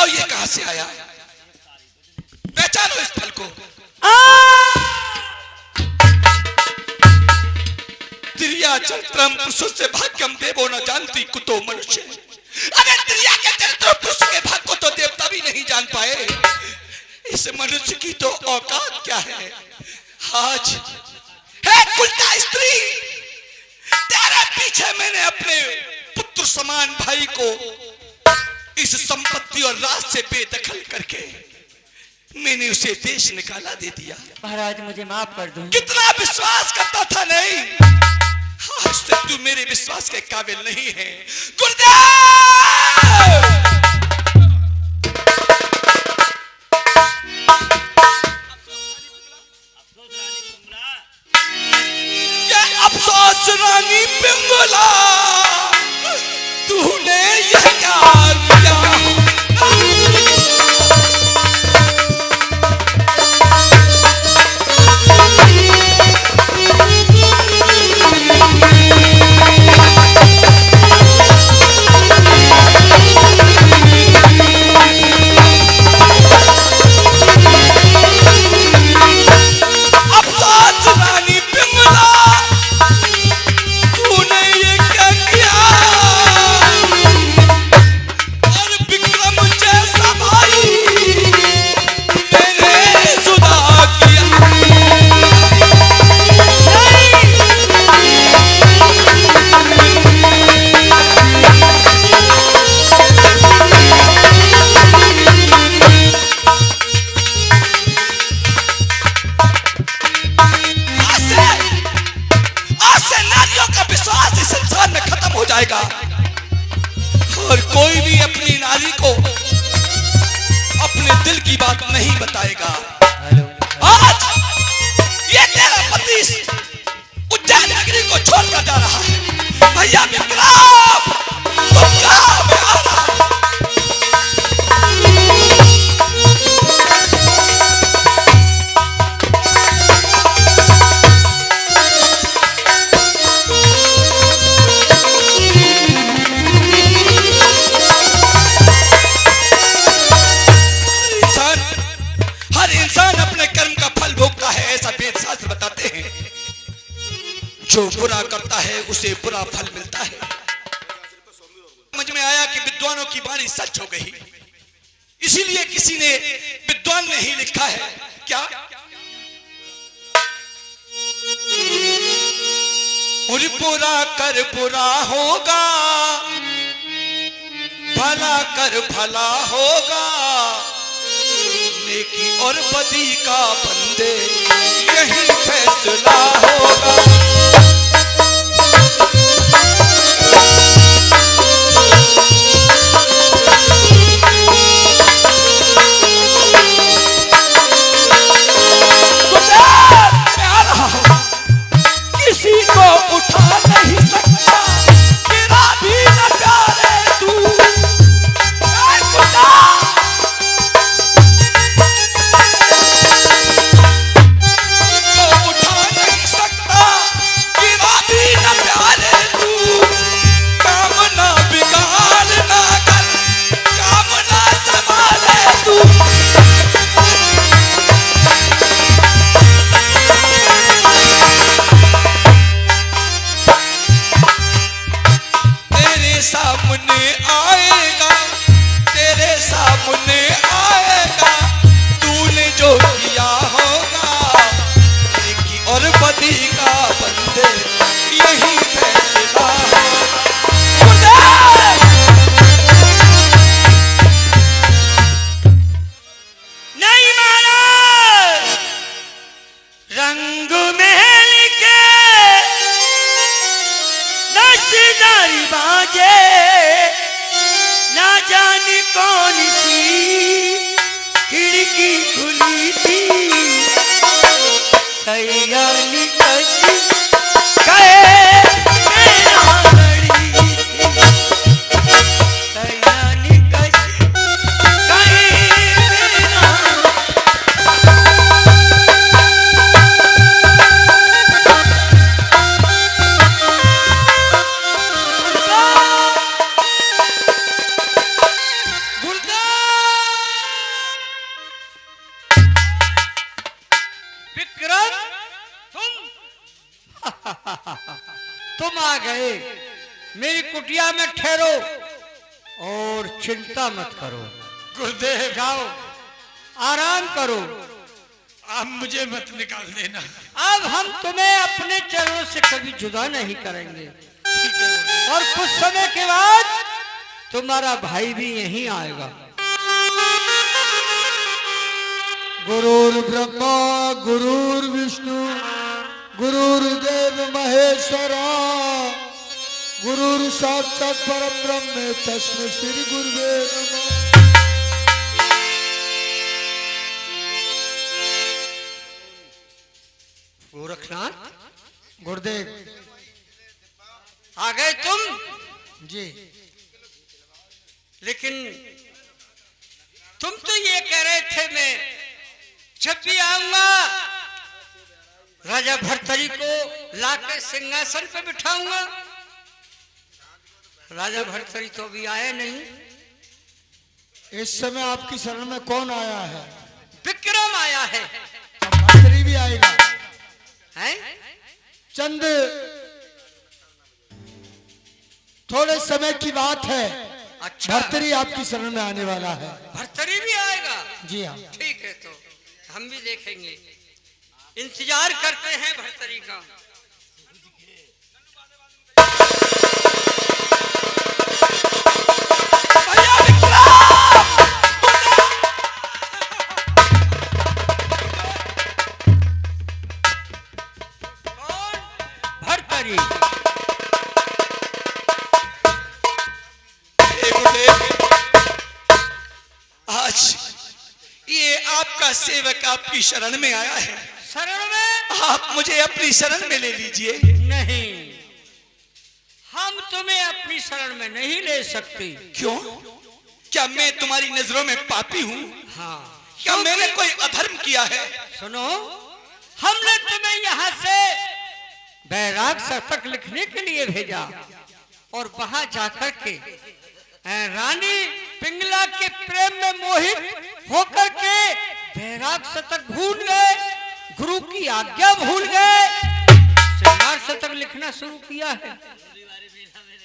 बताओ ये कहां से आया? पहचानो इस फल को। त्रिया चरित्रम पुरुषों से भाग्यम देवो न जानती कुतो मनुष्य। अरे त्रिया के चरित्र पुरुष के भाग को तो देवता भी नहीं जान पाए, इस मनुष्य की तो औकात क्या है। आज है कुलटा स्त्री, तेरे पीछे मैंने अपने पुत्र समान भाई को इस संपत्ति और राज से बेदखल करके मैंने उसे देश निकाला दे दिया। महाराज मुझे माफ कर दो। कितना विश्वास करता था, नहीं आज से तू मेरे विश्वास के काबिल नहीं है। गुरुदेव अफसोस रानी पिंगला, तूने यह क्या किया? और कोई भी अपनी नारी को अपने दिल की बात नहीं बताएगा। आज ये तेरा पति उज्जैन नगरी को छोड़कर जा रहा है। भैया विक्रम, तुम कहां पे आ रहा है? जो बुरा करता है उसे बुरा फल मिलता है। समझ में आया कि विद्वानों की बारी सच हो गई, इसीलिए किसी ने विद्वान ने ही लिखा है क्या, और बुरा कर बुरा होगा, भला कर भला होगा, नेकी और बदी का बंदे यही फैसला होगा। किसी को उठा नहीं सकता मेरा भी न प्यारे तू, उठा नहीं सकता आ गए, मेरी कुटिया में ठहरो और चिंता मत करो। गुरुदेव जाओ आराम करो। आप मुझे मत निकाल देना। अब हम तुम्हें अपने चरणों से कभी जुदा नहीं करेंगे, और कुछ समय के बाद तुम्हारा भाई भी यहीं आएगा। गुरुर्ब्रह्मा गुरुर्विष्णु गुरुर्देव महेश्वरा गुरुर् साक्षात् परब्रह्म तस्मै श्री गुरुवे नमः। गोरखनाथ गुरुदेव आ गए तुम? जी, लेकिन तुम तो ये कह रहे थे मैं जब भी आऊंगा राजा भर्तरी को लाके सिंहासन पे बिठाऊंगा। राजा भर्तरी तो अभी आए नहीं। इस समय आपकी शरण में कौन आया है? विक्रम आया है। भर्तरी भी आएगा। हैं? चंद थोड़े समय की बात है। अच्छा, भर्तरी आपकी शरण में आने वाला है। भर्तरी भी आएगा? जी हाँ। ठीक है, तो हम भी देखेंगे, इंतजार करते हैं भर्तरी का। भर्तरी आज ये आपका सेवक आपकी शरण में आया है। शरण में? आप मुझे अपनी शरण में ले लीजिए। नहीं, हम तुम्हें अपनी शरण में नहीं ले सकते। क्यों? क्या मैं तुम्हारी नजरों में पापी हूँ? हाँ, क्या मैंने कोई अधर्म किया है? सुनो, हमने तुम्हें यहाँ से बैराग शतक लिखने के लिए भेजा, और वहां जाकर के रानी पिंगला के प्रेम में मोहित होकर के बैराग शतक भूल गए, गुरु की आज्ञा भूल गए, श्रृंगार शतक लिखना शुरू किया है।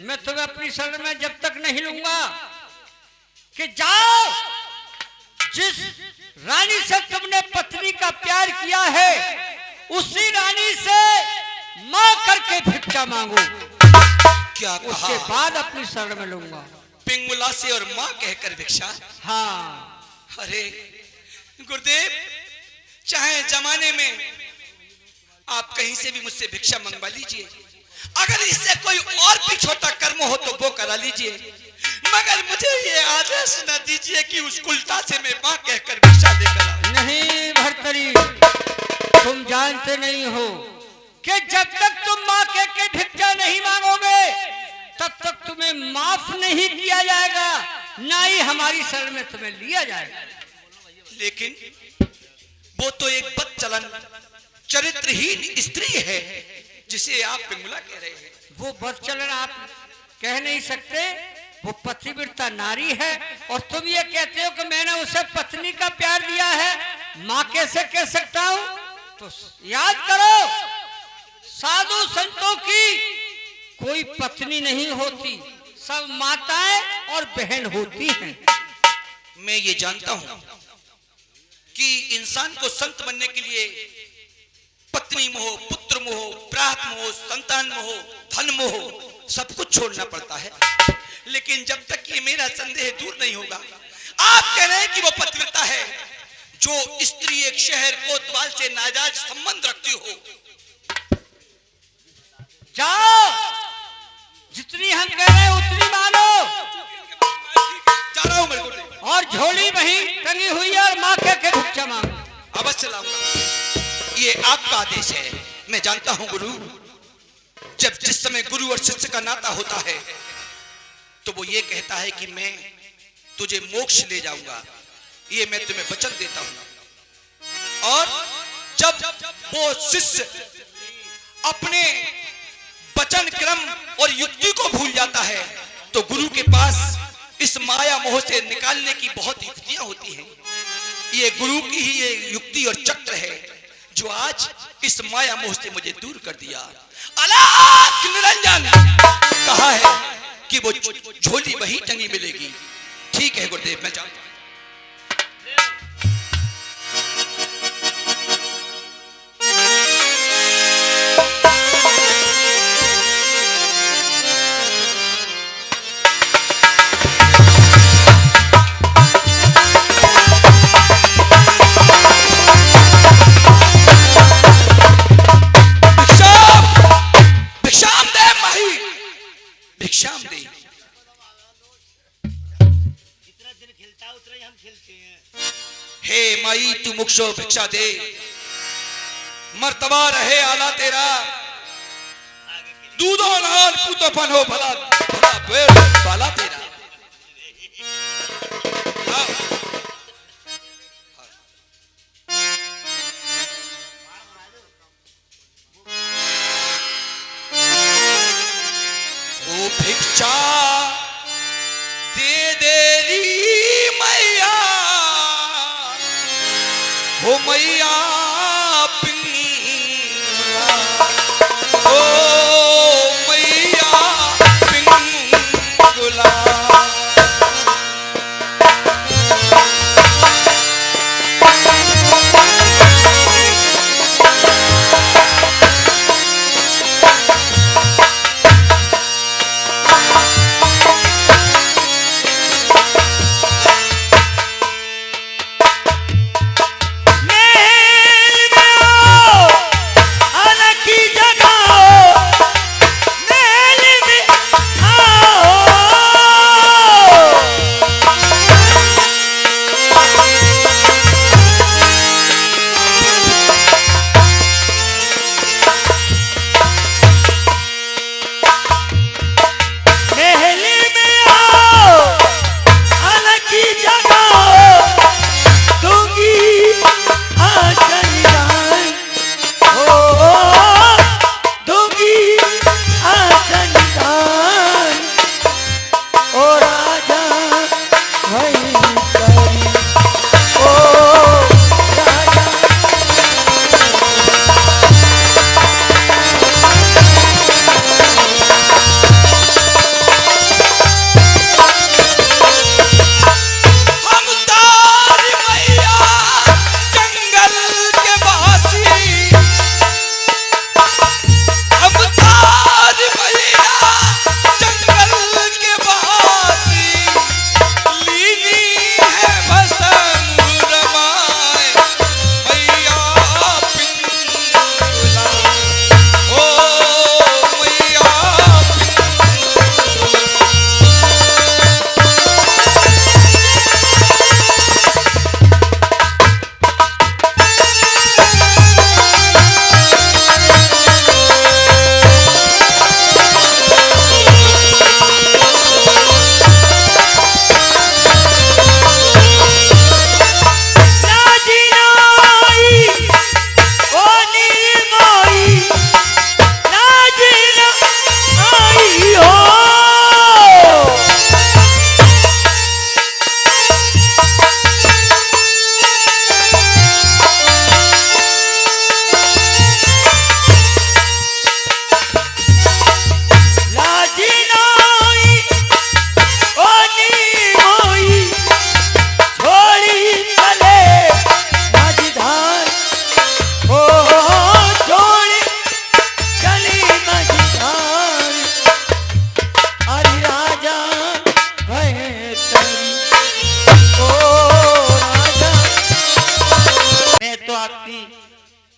मैं तुम्हें अपनी शरण में जब तक नहीं लूंगा कि जाओ, जिस रानी से तुमने पत्नी का प्यार किया है उसी रानी से मां करके भिक्षा मांगो। क्या उसके कहा? बाद अपनी शरण में लूंगा। पिंगुला से और माँ कहकर भिक्षा? हाँ, अरे गुरुदेव, चाहे जमाने में आप कहीं से भी मुझसे भिक्षा मंगवा लीजिए, अगर इससे कोई और भी छोटा कर्म हो तो वो करा लीजिए, मगर मुझे ये आदेश न दीजिए कि उस उल्टा से मैं माँ कहकर भिक्षा लेकर आऊं। नहीं भर्तरी, तुम जानते नहीं हो कि जब तक तुम माँ कह के भिक्षा नहीं मांगोगे तब तक तुम्हें माफ नहीं किया जाएगा, ना ही हमारी शरण में तुम्हें लिया जाएगा। लेकिन वो तो एक बदचलन चरित्रहीन स्त्री है जिसे आप पिंगुला कह रहे हैं। वो बदचलन आप कह नहीं सकते, वो पतिव्रता नारी है, और तुम ये कहते हो कि मैंने उसे पत्नी का प्यार दिया है, माँ कैसे कह सकता हूँ? तो याद करो, साधु संतों की कोई पत्नी नहीं होती, सब माताएं और बहन होती हैं। मैं ये जानता हूं कि इंसान को संत बनने के लिए पत्नी मोह, पुत्र मोह, प्रात मोह, संतान मोह, धन मोह सब कुछ छोड़ना पड़ता है। लेकिन जब तक ये मेरा संदेह दूर नहीं होगा, आप कह रहे हैं कि वो पतिव्रता है। जो स्त्री एक शहर कोतवाल से नाजायज संबंध रखती हो, जाओ, जितनी हम कह रहे हैं उतनी मानो। जा रहा हूं मैं, और झोली वहीं टंगी हुई है और माँ कह के भिक्षा मांगो। अवश्य लाऊंगा। ये आपका आदेश है। मैं जानता हूं गुरु, जब जिस समय गुरु और शिष्य का नाता होता है तो वो ये कहता है कि मैं तुझे मोक्ष ले जाऊंगा, ये मैं तुम्हें वचन देता हूं। और जब वो शिष्य अपने वचन क्रम और युक्ति को भूल जाता है तो गुरु के पास इस माया मोह से निकालने की बहुत युक्तियां होती हैं। ये गुरु की ही ये युक्ति और चक्र है जो आज इस माया मोह से मुझे दूर कर दिया। अलग निरंजन कहा है कि वो झोली वही टंगी मिलेगी। ठीक है गुरुदेव, मैं जाऊं। भिक्षाम दे। जितना दिन खिलता है उतना ही हम खिलते हैं। हे माई तू मुक्षो भिक्षा दे, मर्तबा रहे आला तेरा, दूधो नाल पुतोपन हो भला भला बेड़ वाला तेरा। ओ भिक्षा दे देरी मैया, ओ मैया पिंगला, ओ मैया पिंगला।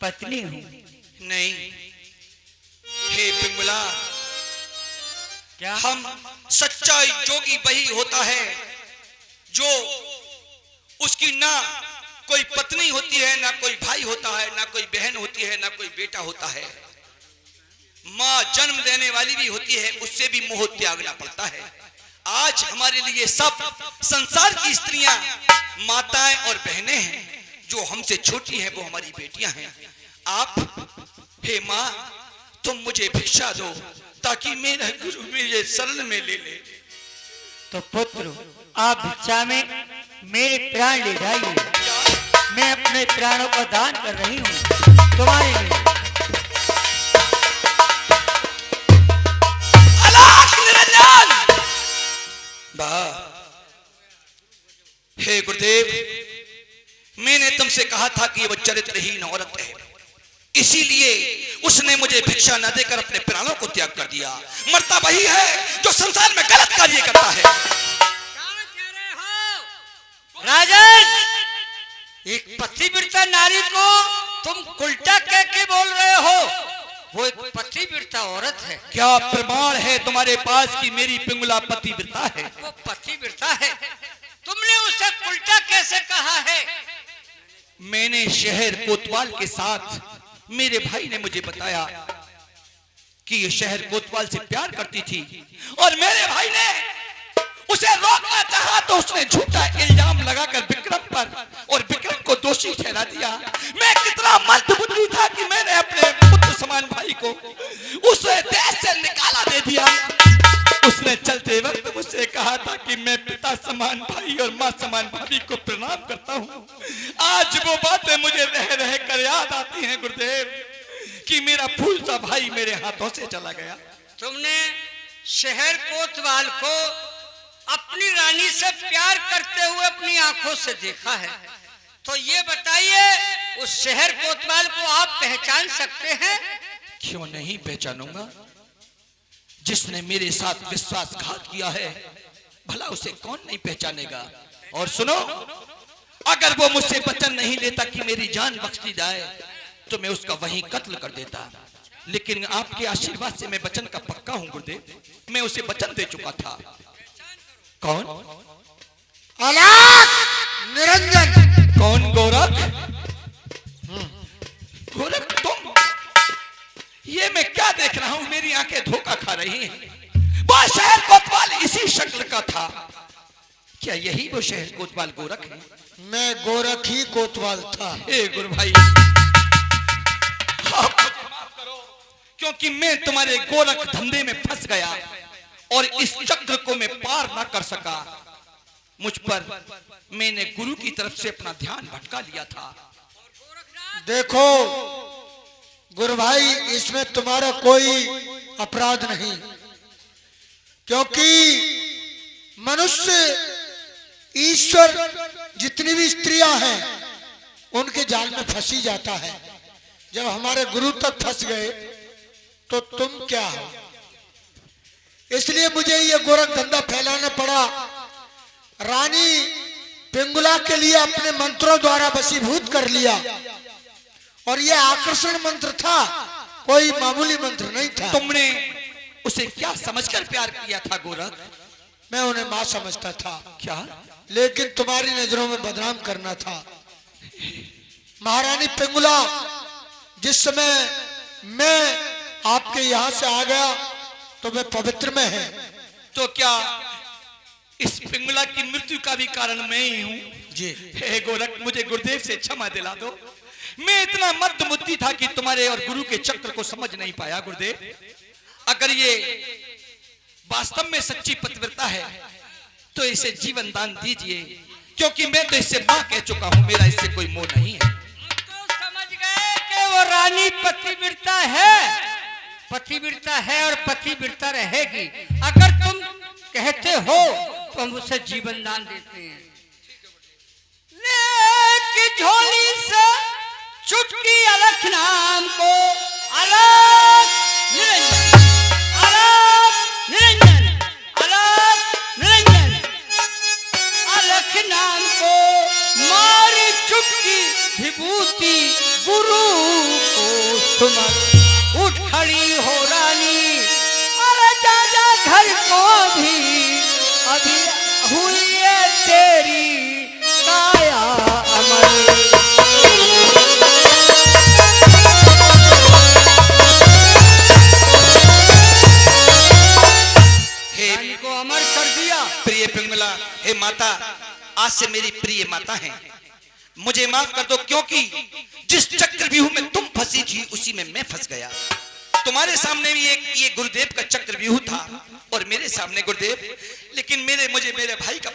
पत्नी हूँ। नहीं हे पिंगला, क्या हम सच्चा जोगी वही होता है जो उसकी ना कोई पत्नी होती है, ना कोई भाई होता है, ना कोई बहन होती है, ना कोई बेटा होता है। माँ जन्म देने वाली भी होती है, उससे भी मोह त्यागना पड़ता है। आज हमारे लिए सब संसार की स्त्रियां माताएं और बहनें हैं, जो हमसे छोटी हैं वो हमारी बेटियां हैं। आप हे माँ तुम मुझे भिक्षा दो ताकि मेरा गुरु मुझे शरण में ले ले। तो पुत्र आप भिक्षा में मेरे प्राण ले जाइए, मैं अपने प्राणों का दान कर रही हूँ तुम्हारे लिए। हे गुरुदेव, मैंने तुमसे कहा था कि वह चरित्रहीन औरत है, इसीलिए उसने मुझे भिक्षा न देकर अपने प्राणों को त्याग कर दिया। मरता वही है जो संसार में गलत कार्य करता है। राजन, एक पतिव्रता नारी को तुम उल्टा कह के बोल रहे हो। वो एक पतिव्रता औरत है। क्या प्रमाण है तुम्हारे पास कि मेरी पिंगला पतिव्रता है? वो पतिव्रता है, तुमने उसे उल्टा कैसे कहा है? मैंने शहर कोतवाल के साथ, मेरे भाई ने मुझे बताया कि ये शहर कोतवाल से प्यार करती थी और मेरे भाई ने उसे रोकना चाहा तो उसने झूठा इल्जाम लगाकर विक्रम पर और विक्रम को दोषी ठहरा दिया। मैं कितना मंदबुद्धि था कि मैंने अपने पुत्र समान भाई को उसे देश से निकाला दे दिया। उसने चलते वक्त मुझसे कहा था कि मैं पिता समान भाई और मां समान भाभी को प्रणाम करता हूँ। आज वो बातें मुझे रह रह कर याद आती हैं गुरुदेव कि मेरा फूल सा भाई मेरे हाथों से चला गया। तुमने शहर कोतवाल को अपनी रानी से प्यार करते हुए अपनी आंखों से देखा है, तो ये बताइए उस शहर कोतवाल को आप पहचान सकते हैं? क्यों नहीं पहचानूंगा? जिसने मेरे साथ विश्वासघात किया है, भला उसे कौन नहीं पहचानेगा। और सुनो, अगर वो मुझसे वचन नहीं लेता कि मेरी जान बख्श दी जाए तो मैं उसका वहीं कत्ल कर देता, लेकिन आपके आशीर्वाद से मैं वचन का पक्का हूं गुरुदेव। मैं उसे वचन दे चुका था। कौन? अलाक निरंजन। कौन? गोरख? गोरख तुम? ये मैं क्या देख रहा हूं? मेरी आंखें धोखा खा रही हैं। वो शहर कोतवाल इसी शक्ल का था। क्या यही वो शहर कोतवाल गोरख है? मैं गोरख ही कोतवाल था। हे गुरु भाई, आप मुझे माफ करो, क्योंकि मैं तुम्हारे गोरख धंधे में फंस गया और इस चक्र को मैं पार ना कर सका। मुझ पर मैंने गुरु की तरफ से अपना ध्यान भटका लिया था। देखो गुरु भाई, इसमें तुम्हारा कोई अपराध नहीं, क्योंकि मनुष्य, ईश्वर जितनी भी स्त्रियां हैं उनके जाल में फंसी जाता है। जब हमारे गुरु तक फंस गए तो तुम क्या हो? इसलिए मुझे ये गोरख धंधा फैलाना पड़ा। रानी पिंगुला के लिए अपने मंत्रों द्वारा वशीभूत कर लिया, और ये आकर्षण मंत्र था, कोई मामूली मंत्र नहीं था। तुमने उसे क्या समझकर प्यार किया था गोरख? मैं उन्हें मां समझता था। क्या? लेकिन तुम्हारी नजरों में बदनाम करना था। महारानी पिंगुला, जिस समय मैं आपके यहां से आ गया तो मैं पवित्र में है। तो क्या इस पिंगुला की मृत्यु का भी कारण मैं ही हूं? जी। हे गोरख, मुझे गुरुदेव से क्षमा दिला दो। मैं इतना मंदबुद्धि था कि तुम्हारे और गुरु के चक्र को समझ नहीं पाया गुरुदेव। अगर ये वास्तव में सच्ची पतिव्रता है तो इसे जीवन दान दीजिए, क्योंकि मैं तो इससे मां कह चुका हूं, मेरा इससे कोई मोह नहीं है। तो समझ गए कि वो रानी पतिव्रता है, पतिव्रता है और पतिव्रता रहेगी। अगर तुम कहते हो तो हम उसे जीवन दान देते हैं। लेके झोली से चुटकी अलख नाम को, अलख निरंजन, अलख निरंजन, अलख निरंजन, अलख नाम को मारी चुटकी विभूति गुरु को सुमर उठ खड़ी हो रानी। अरे जा घर को भी अभी हुई है तेरी काया अमर। रानी को अमर कर दिया। प्रिय पिंगला, हे माता, आज से मेरी प्रिय माता हैं, मुझे माफ कर दो, क्योंकि जिस चक्रव्यूह में तुम फंसी थी उसी में मैं फंस गया। तुम्हारे सामने भी एक ये गुरुदेव का चक्रव्यूह था और मेरे सामने गुरुदेव, लेकिन मुझे मेरे भाई का